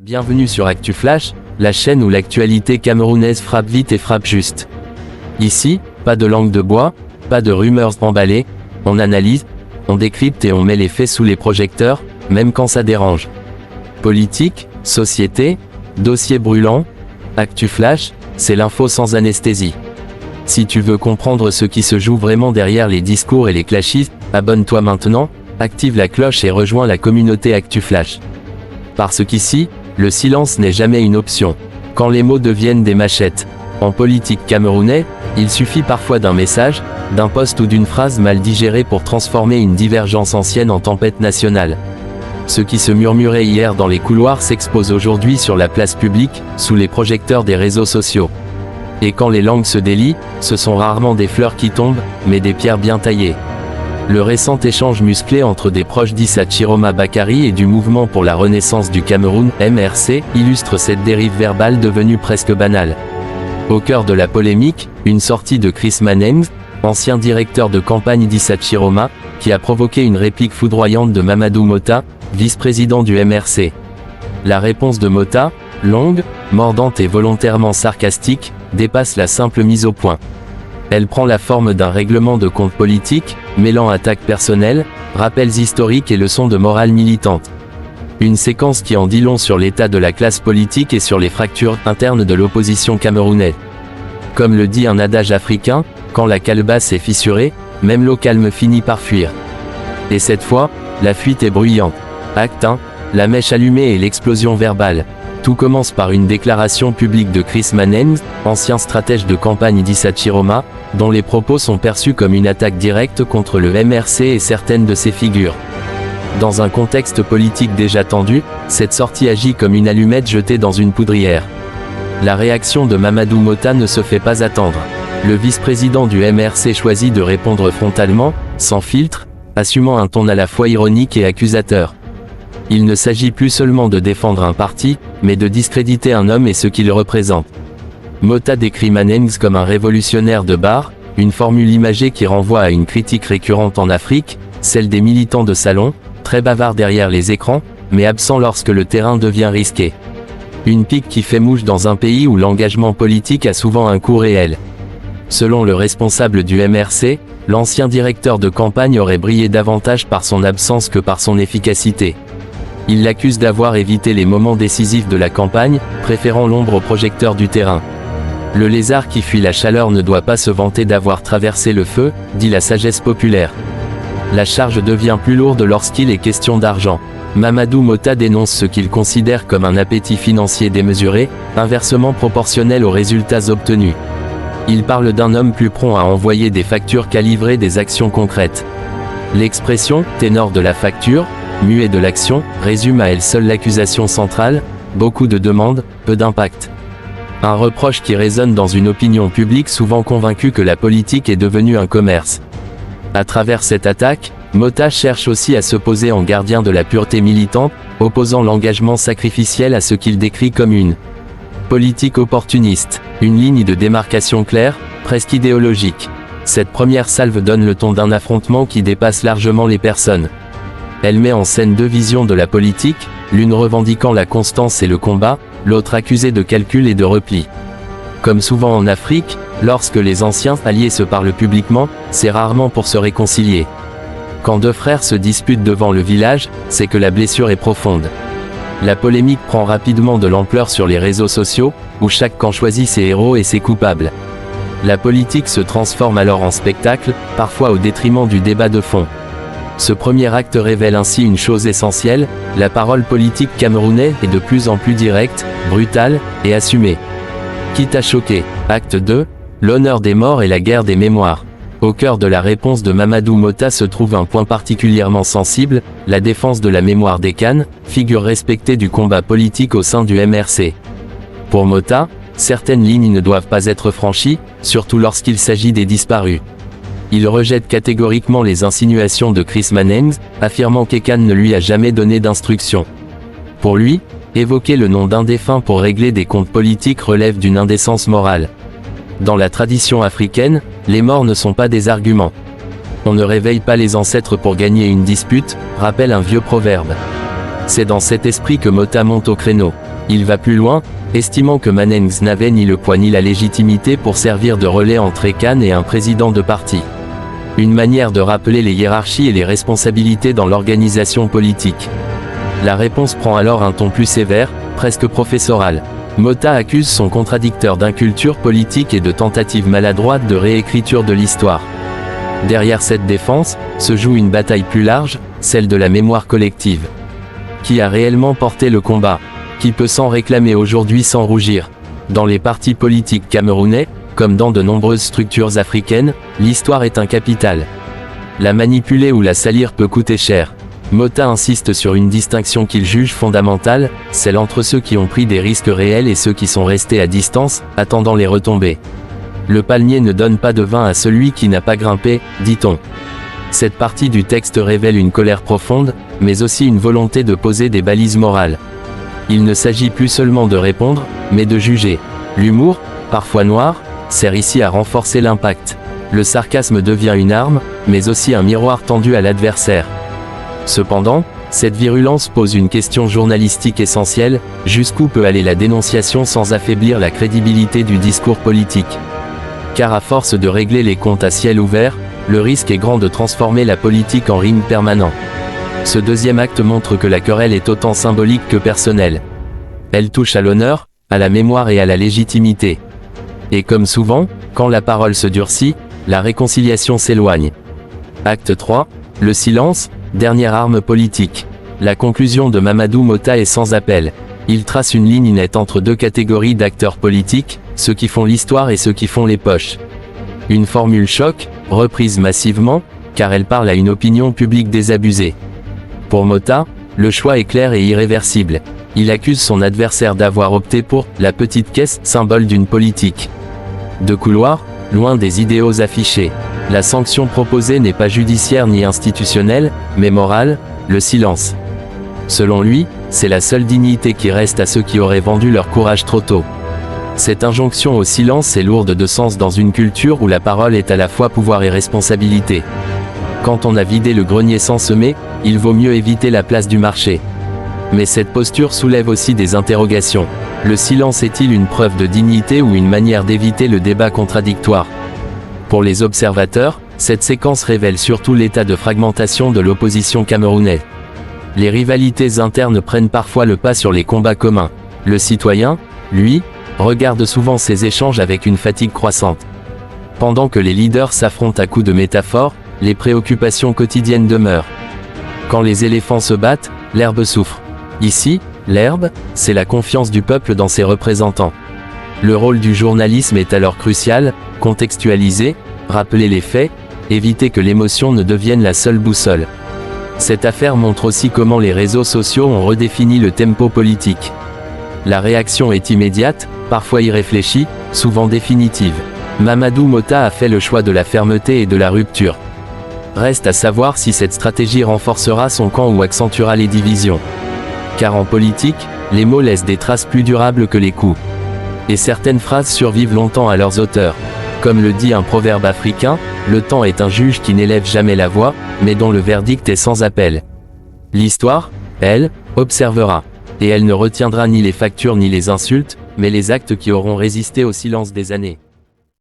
Bienvenue sur ActuFlash, la chaîne où l'actualité camerounaise frappe vite et frappe juste. Ici, pas de langue de bois, pas de rumeurs emballées, on analyse, on décrypte et on met les faits sous les projecteurs, même quand ça dérange. Politique, société, dossier brûlant, ActuFlash, c'est l'info sans anesthésie. Si tu veux comprendre ce qui se joue vraiment derrière les discours et les clashes, abonne-toi maintenant, active la cloche et rejoins la communauté ActuFlash. Parce qu'ici, le silence n'est jamais une option. Quand les mots deviennent des machettes. En politique camerounais, il suffit parfois d'un message, d'un post ou d'une phrase mal digérée pour transformer une divergence ancienne en tempête nationale. Ce qui se murmurait hier dans les couloirs s'expose aujourd'hui sur la place publique, sous les projecteurs des réseaux sociaux. Et quand les langues se délient, ce sont rarement des fleurs qui tombent, mais des pierres bien taillées. Le récent échange musclé entre des proches d'Issa Chiroma Bakary et du Mouvement pour la Renaissance du Cameroun, MRC, illustre cette dérive verbale devenue presque banale. Au cœur de la polémique, une sortie de Chris Manengs, ancien directeur de campagne d'Issa Chiroma, qui a provoqué une réplique foudroyante de Mamadou Mota, vice-président du MRC. La réponse de Mota, longue, mordante et volontairement sarcastique, dépasse la simple mise au point. Elle prend la forme d'un règlement de compte politique, mêlant attaques personnelles, rappels historiques et leçons de morale militante. Une séquence qui en dit long sur l'état de la classe politique et sur les fractures internes de l'opposition camerounaise. Comme le dit un adage africain, quand la calebasse est fissurée, même l'eau calme finit par fuir. Et cette fois, la fuite est bruyante. Acte 1, la mèche allumée et l'explosion verbale. Tout commence par une déclaration publique de Chris Manengs, ancien stratège de campagne d'Issa Chiroma, dont les propos sont perçus comme une attaque directe contre le MRC et certaines de ses figures. Dans un contexte politique déjà tendu, cette sortie agit comme une allumette jetée dans une poudrière. La réaction de Mamadou Mota ne se fait pas attendre. Le vice-président du MRC choisit de répondre frontalement, sans filtre, assumant un ton à la fois ironique et accusateur. Il ne s'agit plus seulement de défendre un parti, mais de discréditer un homme et ce qu'il représente. Mota décrit Manengs comme un révolutionnaire de bar, une formule imagée qui renvoie à une critique récurrente en Afrique, celle des militants de salon, très bavards derrière les écrans, mais absents lorsque le terrain devient risqué. Une pique qui fait mouche dans un pays où l'engagement politique a souvent un coût réel. Selon le responsable du MRC, l'ancien directeur de campagne aurait brillé davantage par son absence que par son efficacité. Il l'accuse d'avoir évité les moments décisifs de la campagne, préférant l'ombre au projecteur du terrain. Le lézard qui fuit la chaleur ne doit pas se vanter d'avoir traversé le feu, dit la sagesse populaire. La charge devient plus lourde lorsqu'il est question d'argent. Mamadou Mota dénonce ce qu'il considère comme un appétit financier démesuré, inversement proportionnel aux résultats obtenus. Il parle d'un homme plus prompt à envoyer des factures qu'à livrer des actions concrètes. L'expression « ténor de la facture », muet de l'action, résume à elle seule l'accusation centrale, beaucoup de demandes, peu d'impact. Un reproche qui résonne dans une opinion publique souvent convaincue que la politique est devenue un commerce. À travers cette attaque, Mota cherche aussi à se poser en gardien de la pureté militante, opposant l'engagement sacrificiel à ce qu'il décrit comme une politique opportuniste, une ligne de démarcation claire, presque idéologique. Cette première salve donne le ton d'un affrontement qui dépasse largement les personnes. Elle met en scène deux visions de la politique, l'une revendiquant la constance et le combat, l'autre accusée de calcul et de repli. Comme souvent en Afrique, lorsque les anciens alliés se parlent publiquement, c'est rarement pour se réconcilier. Quand deux frères se disputent devant le village, c'est que la blessure est profonde. La polémique prend rapidement de l'ampleur sur les réseaux sociaux, où chaque camp choisit ses héros et ses coupables. La politique se transforme alors en spectacle, parfois au détriment du débat de fond. Ce premier acte révèle ainsi une chose essentielle, la parole politique camerounaise est de plus en plus directe, brutale, et assumée. Quitte à choquer. Acte 2, l'honneur des morts et la guerre des mémoires. Au cœur de la réponse de Mamadou Mota se trouve un point particulièrement sensible, la défense de la mémoire des Khan, figure respectée du combat politique au sein du MRC. Pour Mota, certaines lignes ne doivent pas être franchies, surtout lorsqu'il s'agit des disparus. Il rejette catégoriquement les insinuations de Chris Manengs, affirmant qu'Ekan ne lui a jamais donné d'instructions. Pour lui, évoquer le nom d'un défunt pour régler des comptes politiques relève d'une indécence morale. Dans la tradition africaine, les morts ne sont pas des arguments. On ne réveille pas les ancêtres pour gagner une dispute, rappelle un vieux proverbe. C'est dans cet esprit que Mota monte au créneau. Il va plus loin, estimant que Manengs n'avait ni le poids ni la légitimité pour servir de relais entre Ekan et un président de parti. Une manière de rappeler les hiérarchies et les responsabilités dans l'organisation politique. La réponse prend alors un ton plus sévère, presque professoral. Mota accuse son contradicteur d'inculture politique et de tentative maladroite de réécriture de l'histoire. Derrière cette défense, se joue une bataille plus large, celle de la mémoire collective. Qui a réellement porté le combat? Qui peut s'en réclamer aujourd'hui sans rougir? Dans les partis politiques camerounais, comme dans de nombreuses structures africaines, l'histoire est un capital. La manipuler ou la salir peut coûter cher. Mota insiste sur une distinction qu'il juge fondamentale, celle entre ceux qui ont pris des risques réels et ceux qui sont restés à distance, attendant les retombées. Le palmier ne donne pas de vin à celui qui n'a pas grimpé, dit-on. Cette partie du texte révèle une colère profonde, mais aussi une volonté de poser des balises morales. Il ne s'agit plus seulement de répondre, mais de juger. L'humour, parfois noir, sert ici à renforcer l'impact. Le sarcasme devient une arme, mais aussi un miroir tendu à l'adversaire. Cependant, cette virulence pose une question journalistique essentielle, jusqu'où peut aller la dénonciation sans affaiblir la crédibilité du discours politique? Car à force de régler les comptes à ciel ouvert, le risque est grand de transformer la politique en ring permanent. Ce deuxième acte montre que la querelle est autant symbolique que personnelle. Elle touche à l'honneur, à la mémoire et à la légitimité. Et comme souvent, quand la parole se durcit, la réconciliation s'éloigne. Acte 3, le silence, dernière arme politique. La conclusion de Mamadou Mota est sans appel. Il trace une ligne nette entre deux catégories d'acteurs politiques, ceux qui font l'histoire et ceux qui font les poches. Une formule choc, reprise massivement, car elle parle à une opinion publique désabusée. Pour Mota, le choix est clair et irréversible. Il accuse son adversaire d'avoir opté pour « la petite caisse », symbole d'une politique de couloir, loin des idéaux affichés. La sanction proposée n'est pas judiciaire ni institutionnelle, mais morale, le silence. Selon lui, c'est la seule dignité qui reste à ceux qui auraient vendu leur courage trop tôt. Cette injonction au silence est lourde de sens dans une culture où la parole est à la fois pouvoir et responsabilité. Quand on a vidé le grenier sans semer, il vaut mieux éviter la place du marché. Mais cette posture soulève aussi des interrogations. Le silence est-il une preuve de dignité ou une manière d'éviter le débat contradictoire? Pour les observateurs, cette séquence révèle surtout l'état de fragmentation de l'opposition camerounaise. Les rivalités internes prennent parfois le pas sur les combats communs. Le citoyen, lui, regarde souvent ces échanges avec une fatigue croissante. Pendant que les leaders s'affrontent à coups de métaphores, les préoccupations quotidiennes demeurent. Quand les éléphants se battent, l'herbe souffre. Ici, l'herbe, c'est la confiance du peuple dans ses représentants. Le rôle du journalisme est alors crucial, contextualiser, rappeler les faits, éviter que l'émotion ne devienne la seule boussole. Cette affaire montre aussi comment les réseaux sociaux ont redéfini le tempo politique. La réaction est immédiate, parfois irréfléchie, souvent définitive. Mamadou Mota a fait le choix de la fermeté et de la rupture. Reste à savoir si cette stratégie renforcera son camp ou accentuera les divisions. Car en politique, les mots laissent des traces plus durables que les coups. Et certaines phrases survivent longtemps à leurs auteurs. Comme le dit un proverbe africain, le temps est un juge qui n'élève jamais la voix, mais dont le verdict est sans appel. L'histoire, elle, observera. Et elle ne retiendra ni les factures ni les insultes, mais les actes qui auront résisté au silence des années.